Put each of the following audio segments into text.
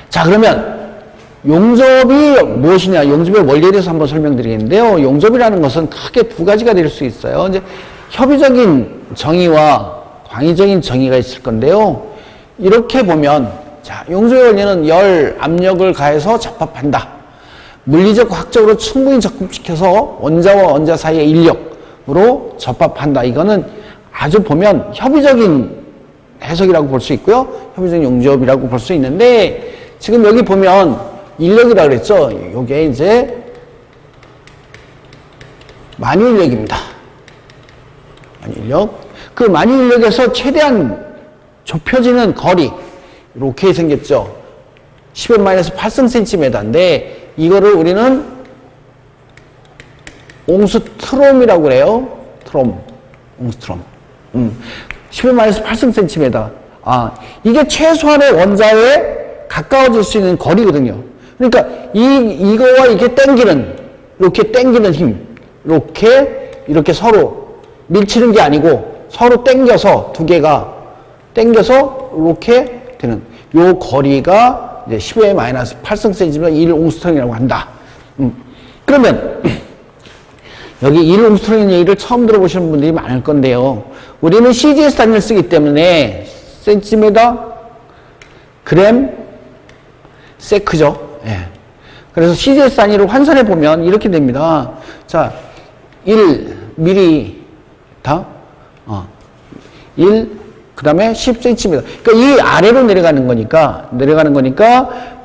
자, 그러면 용접이 무엇이냐? 용접의 원리에 대해서 한번 설명드리겠는데요. 용접이라는 것은 크게 두 가지가 될 수 있어요. 이제 협의적인 정의와 광의적인 정의가 있을 건데요. 이렇게 보면, 자, 용접의 원리는 열, 압력을 가해서 접합한다. 물리적, 과학적으로 충분히 적합시켜서 원자와 원자 사이의 인력으로 접합한다. 이거는 아주 보면 협의적인 해석이라고 볼 수 있고요. 협의적인 용접이라고 볼 수 있는데, 지금 여기 보면 인력이라고 그랬죠. 요게 이제 만유인력입니다. 만유인력. 그 만유인력에서 최대한 좁혀지는 거리, 이렇게 생겼죠. 10의 -8승 센티미터인데, 이거를 우리는 옹스트롬이라고 그래요. 트롬. 옹스트롬. 10의 -8승 센티미터. 아, 이게 최소한의 원자에 가까워질 수 있는 거리거든요. 그러니까 이거와 이게 이렇게 당기는 힘, 이렇게 서로 밀치는 게 아니고 서로 당겨서 두 개가 당겨서 이렇게 되는 요 거리가 이제 10의 -8승 센티미터 1옹스트롬이라고 한다. 그러면 여기 1옹스트롬 얘기를 처음 들어보시는 분들이 많을 건데요. 우리는 CGS 단위를 쓰기 때문에 센티미터, 그램, 세크죠. 예. 그래서 CGS 단위로 환산해 보면 이렇게 됩니다. 자, 1mm, 1, 그 다음에 10cm. 그러니까 이 아래로 내려가는 거니까,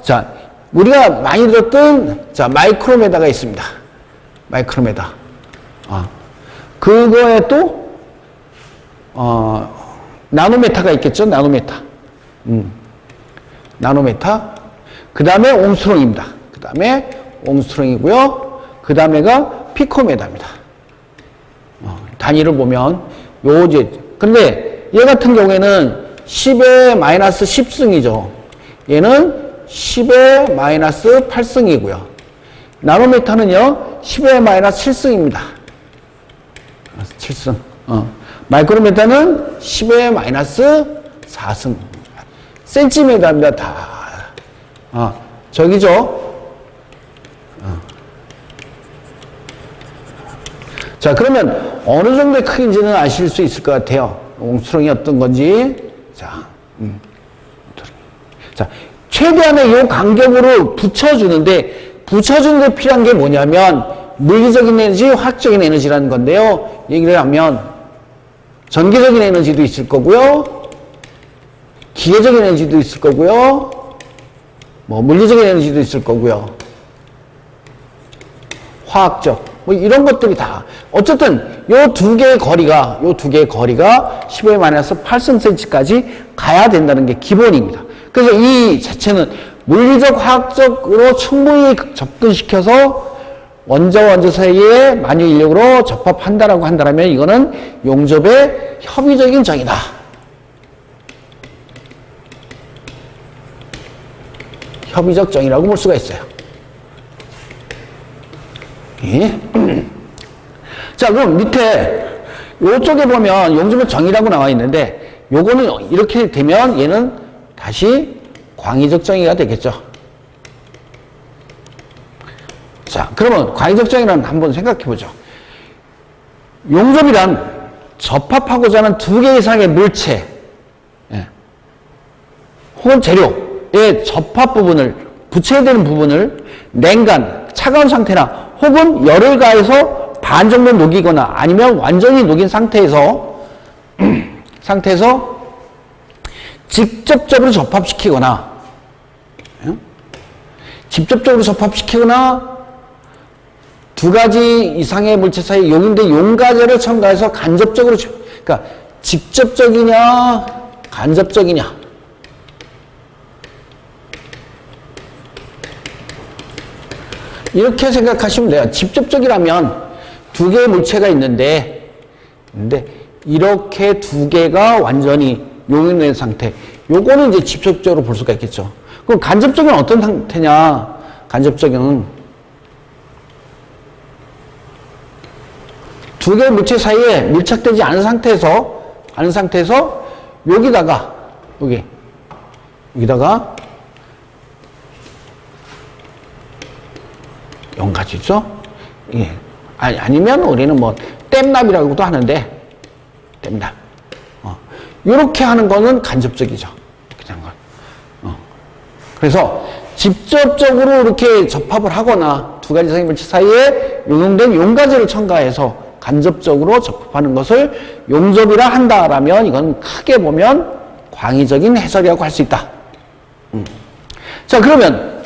자, 우리가 많이 들었던, 자, 마이크로메다가 있습니다. 마이크로메다. 그거에 또, 나노메타가 있겠죠? 나노메타. 나노메타. 그 다음에 옹스트롱입니다. 그 다음에 옹스트롱이고요. 그 다음에가 피코메다입니다. 단위를 보면, 근데 얘 같은 경우에는 10의 -10승이죠. 얘는 10의 -8승이고요. 나노메타는요, 10의 -7승입니다. 7승. 마이크로메타는 10의 -4승. 센티미터입니다, 다. 저기죠. 자, 그러면 어느 정도의 크기인지는 아실 수 있을 것 같아요. 옹스트롱이 어떤 건지. 자, 자, 최대한의 이 간격으로 붙여주는데 필요한 게 뭐냐면 물리적인 에너지, 화학적인 에너지라는 건데요. 얘기를 하면 전기적인 에너지도 있을 거고요. 기계적인 에너지도 있을 거고요. 물리적인 에너지도 있을 거고요. 화학적. 이런 것들이 다. 어쨌든, 요 두 개의 거리가 10의 -8cm까지 가야 된다는 게 기본입니다. 그래서 이 자체는 물리적, 화학적으로 충분히 접근시켜서 원자와 원자 사이에 만유 인력으로 접합한다라고 한다면 이거는 용접의 협의적인 정의다. 협의적 정의라고 볼 수가 있어요. 예? 자, 그럼 밑에 요쪽에 보면 용접의 정의라고 나와 있는데 요거는 이렇게 되면 얘는 다시 광의적 정의가 되겠죠. 자, 그러면 광의적 정의란 한번 생각해 보죠. 용접이란 접합하고자 하는 두 개 이상의 물체, 혹은 재료의 접합 부분을, 붙여야 되는 부분을 냉간, 차가운 상태나 혹은 열을 가해서 반 정도 녹이거나 아니면 완전히 녹인 상태에서 직접적으로 접합시키거나 두 가지 이상의 물체 사이 용인데 용가제를 첨가해서 간접적으로, 그러니까 직접적이냐 간접적이냐, 이렇게 생각하시면 돼요. 직접적이라면 두 개의 물체가 있는데 이렇게 두 개가 완전히 용인된 상태, 요거는 이제 직접적으로 볼 수가 있겠죠. 그럼 간접적인 어떤 상태냐? 간접적인 두 개의 물체 사이에 밀착되지 않은 상태에서 여기다가 용가지죠. 예. 아니면 우리는 뭐 댐납이라고도 하는데 댐납. 이렇게 하는 거는 간접적이죠. 그냥 그래서 직접적으로 이렇게 접합을 하거나 두 가지 성인물질 사이에 용용된 용가지를 첨가해서 간접적으로 접합하는 것을 용접이라 한다라면 이건 크게 보면 광의적인 해설이라고 할 수 있다. 자, 그러면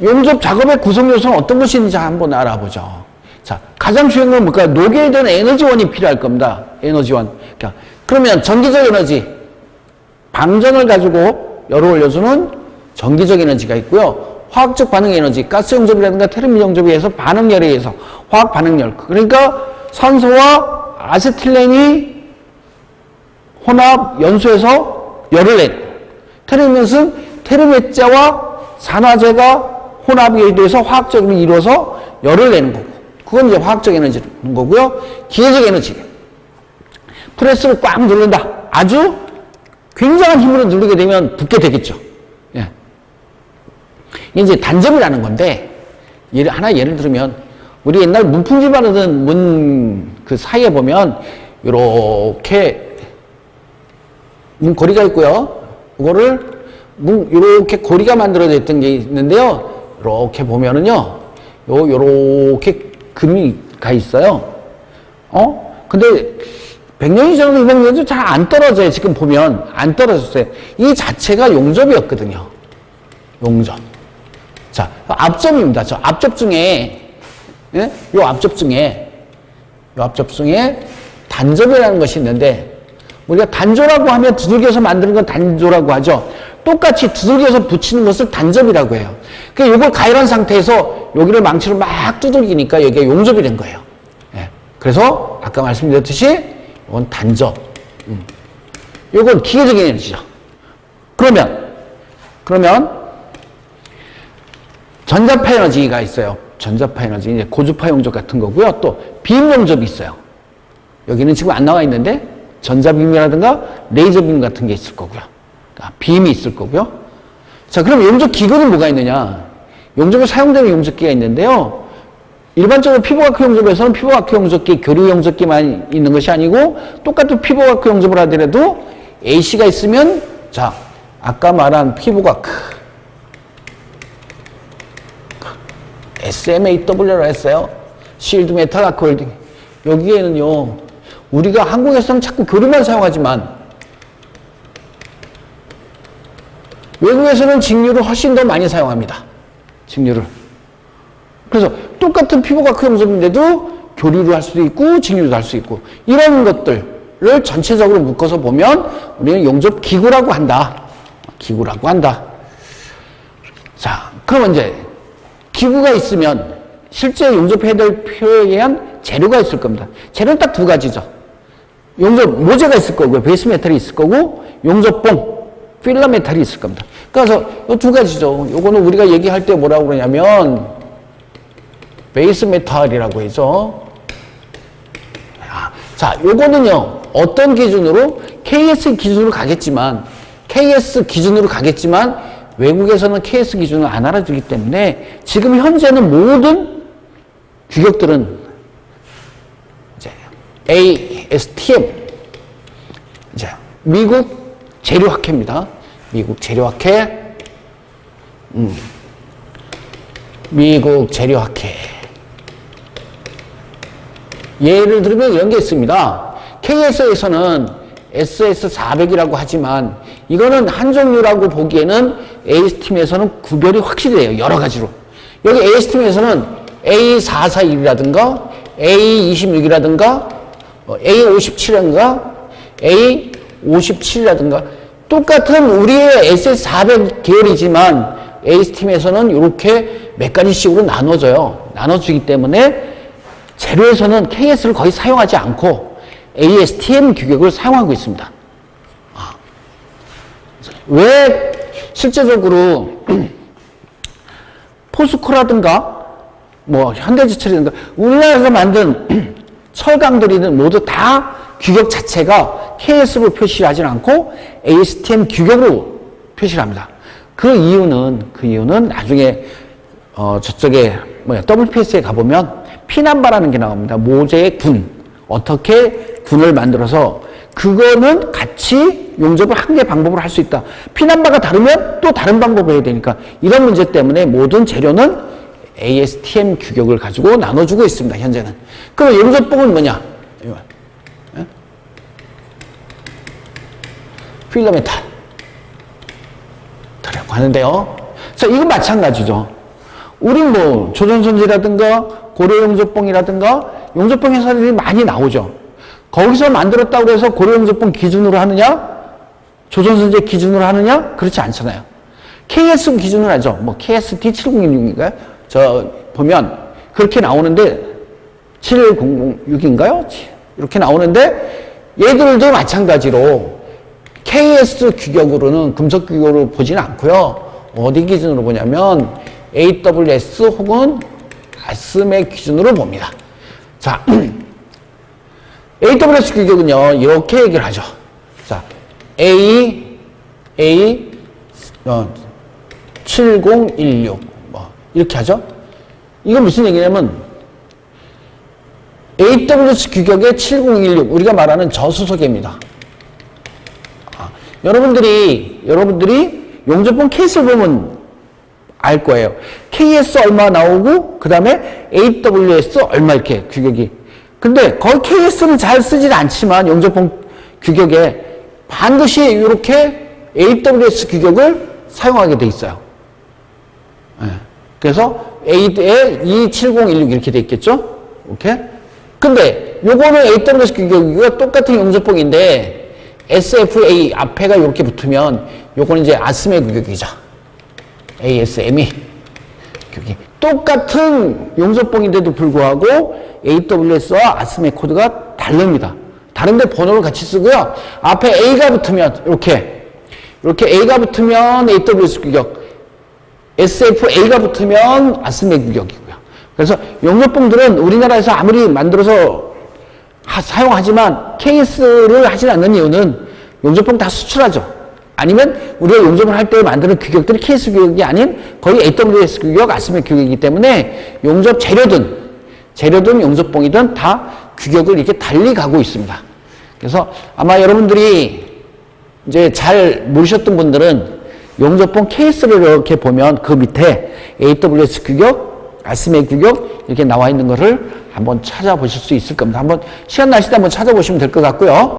용접 작업의 구성 요소는 어떤 것이 있는지 한번 알아보죠. 자, 가장 중요한 건 뭘까요? 녹여야 되는 에너지원이 필요할 겁니다. 에너지원. 그러면 전기적 에너지, 방전을 가지고 열을 올려주는 전기적 에너지가 있고요. 화학적 반응 에너지, 가스 용접이라든가 테르미 용접에 의해서 반응열에 의해서 화학 반응열. 그러니까 산소와 아세틸렌이 혼합 연소해서 열을 내고, 테르미는 테르메자와 산화제가 혼합에 대해서 화학적으로 이루어서 열을 내는 거고, 그건 이제 화학적 에너지는 거고요. 기계적 에너지. 프레스를 꽉 누른다. 아주 굉장한 힘으로 누르게 되면 붙게 되겠죠. 예. 이게 이제 단접이라는 건데, 예를 들면, 우리 옛날 문풍지 바르던 문 그 사이에 보면, 요렇게 문고리가 있고요. 그거를 요렇게 고리가 만들어져 있던 게 있는데요. 요렇게 보면은요, 요렇게 금이 가 있어요. 근데 100년이 지나도 200년도 잘 안 떨어져요. 지금 보면 안 떨어졌어요. 이 자체가 용접이었거든요. 용접. 자, 앞접입니다. 저 앞접 중에, 예? 요 앞접 중에 단접이라는 것이 있는데, 우리가 단조라고 하면 두들겨서 만드는 건 단조라고 하죠. 똑같이 두들겨서 붙이는 것을 단접이라고 해요. 그러니까 이걸 가열한 상태에서 여기를 망치로 막 두들기니까 여기가 용접이 된 거예요. 예. 그래서 아까 말씀드렸듯이 이건 단접. 이건 기계적인 에너지죠. 그러면 전자파 에너지가 있어요. 전자파 에너지, 이제 고주파 용접 같은 거고요. 또 빔 용접이 있어요. 여기는 지금 안 나와 있는데 전자빔이라든가 레이저빔 같은 게 있을 거고요. 빔이 있을 거고요. 자, 그럼 용접 기구는 뭐가 있느냐? 용접에 사용되는 용접기가 있는데요. 일반적으로 피부과학 용접에서는 피부과학 용접기, 교류 용접기만 있는 것이 아니고 똑같은 피부과학 용접을 하더라도 AC가 있으면, 자, 아까 말한 피부과학 SMAW라고 했어요. 실드 메탈 아크 웰딩. 여기에는요, 우리가 한국에서는 자꾸 교류만 사용하지만 외국에서는 직류를 훨씬 더 많이 사용합니다. 직류를. 그래서 똑같은 피부과학 용접인데도 교류를 할 수도 있고 직류도 할 수 있고, 이런 것들을 전체적으로 묶어서 보면 우리는 용접 기구라고 한다. 기구라고 한다. 자, 그럼 이제 기구가 있으면 실제 용접해야 될 필요에 의한 재료가 있을 겁니다. 재료는 딱 두 가지죠. 용접 모재가 있을 거고요. 베이스 메탈이 있을 거고, 용접봉, 필러 메탈이 있을 겁니다. 그래서 이 두 가지죠. 요거는 우리가 얘기할 때 뭐라고 그러냐면 베이스 메탈이라고 해서, 자, 요거는요, 어떤 기준으로? KS 기준으로 가겠지만 외국에서는 KS 기준을 안 알아주기 때문에 지금 현재는 모든 규격들은 이제 ASTM, 이제 미국 재료학회입니다. 미국 재료학회. 예를 들면 이런 게 있습니다. KS에서는 SS400이라고 하지만 이거는 한 종류라고 보기에는 AS팀에서는 구별이 확실히 돼요. 여러 가지로. 여기 AS팀에서는 A441이라든가 A26이라든가 A57이라든가 A57이라든가 똑같은 우리의 SS400 계열이지만 AS팀에서는 이렇게 몇 가지씩으로 나눠주기 때문에 재료에서는 KS를 거의 사용하지 않고 ASTM 규격을 사용하고 있습니다. 왜 실제적으로 포스코라든가 뭐 현대제철이라든가 우리나라에서 만든 철강들이는 모두 다 규격 자체가 KS로 표시를 하지 않고 ASTM 규격으로 표시를 합니다. 그 이유는 나중에 저쪽에 WPS에 가보면 피남바라는 게 나옵니다. 모재의 군. 어떻게 군을 만들어서 그거는 같이 용접을 한 개 방법으로 할 수 있다. 피남바가 다르면 또 다른 방법을 해야 되니까 이런 문제 때문에 모든 재료는 ASTM 규격을 가지고 나눠주고 있습니다. 현재는. 그럼 용접봉은 뭐냐? 필러메탈 라고 하는데요. 자, 이건 마찬가지죠. 우린 뭐 조선선지라든가 고려용접봉이라든가 용접봉 회사들이 많이 나오죠. 거기서 만들었다고 해서 고려용접봉 기준으로 하느냐? 조선선지 기준으로 하느냐? 그렇지 않잖아요. KS 기준으로 하죠. 뭐 KSD 7016인가요? 저 보면 그렇게 나오는데 7006인가요? 이렇게 나오는데 얘들도 마찬가지로 KS 규격으로는 금속 규격으로 보지는 않고요. 어디 기준으로 보냐면 AWS 혹은 ASME 기준으로 봅니다. 자, AWS 규격은요, 이렇게 얘기를 하죠. 자,7016 뭐 이렇게 하죠. 이건 무슨 얘기냐면 AWS 규격의 7016 우리가 말하는 저수소계입니다. 여러분들이 용접봉 케이스를 보면 알 거예요. KS 얼마 나오고 그 다음에 AWS 얼마 이렇게 규격이. 근데 거의 KS는 잘 쓰진 않지만 용접봉 규격에 반드시 이렇게 AWS 규격을 사용하게 돼 있어요. 네. 그래서 A에 27016 이렇게 돼 있겠죠? 오케이? 근데 요거는 AWS 규격이고 똑같은 용접봉인데 SFA 앞에가 이렇게 붙으면 요거는 이제 ASME 규격이죠. ASME 규격이. 똑같은 용접봉인데도 불구하고 AWS와 ASME 코드가 다릅니다. 다른데 번호를 같이 쓰고요. 앞에 A가 붙으면 이렇게 A가 붙으면 AWS 규격, SFA가 붙으면 ASME 규격이고요. 그래서 용접봉들은 우리나라에서 아무리 만들어서 사용하지만 KS를 하지 않는 이유는 용접봉 다 수출하죠. 아니면 우리가 용접을 할 때 만드는 규격들이 KS 규격이 아닌 거의 AWS 규격, ASME 규격이기 때문에 용접 재료든 용접봉이든 다 규격을 이렇게 달리 가고 있습니다. 그래서 아마 여러분들이 이제 잘 모르셨던 분들은 용접봉 케이스를 이렇게 보면 그 밑에 AWS 규격, ASME 규격 이렇게 나와 있는 거를 한번 찾아보실 수 있을 겁니다. 한번 시간 나실 때 한번 찾아보시면 될 것 같고요.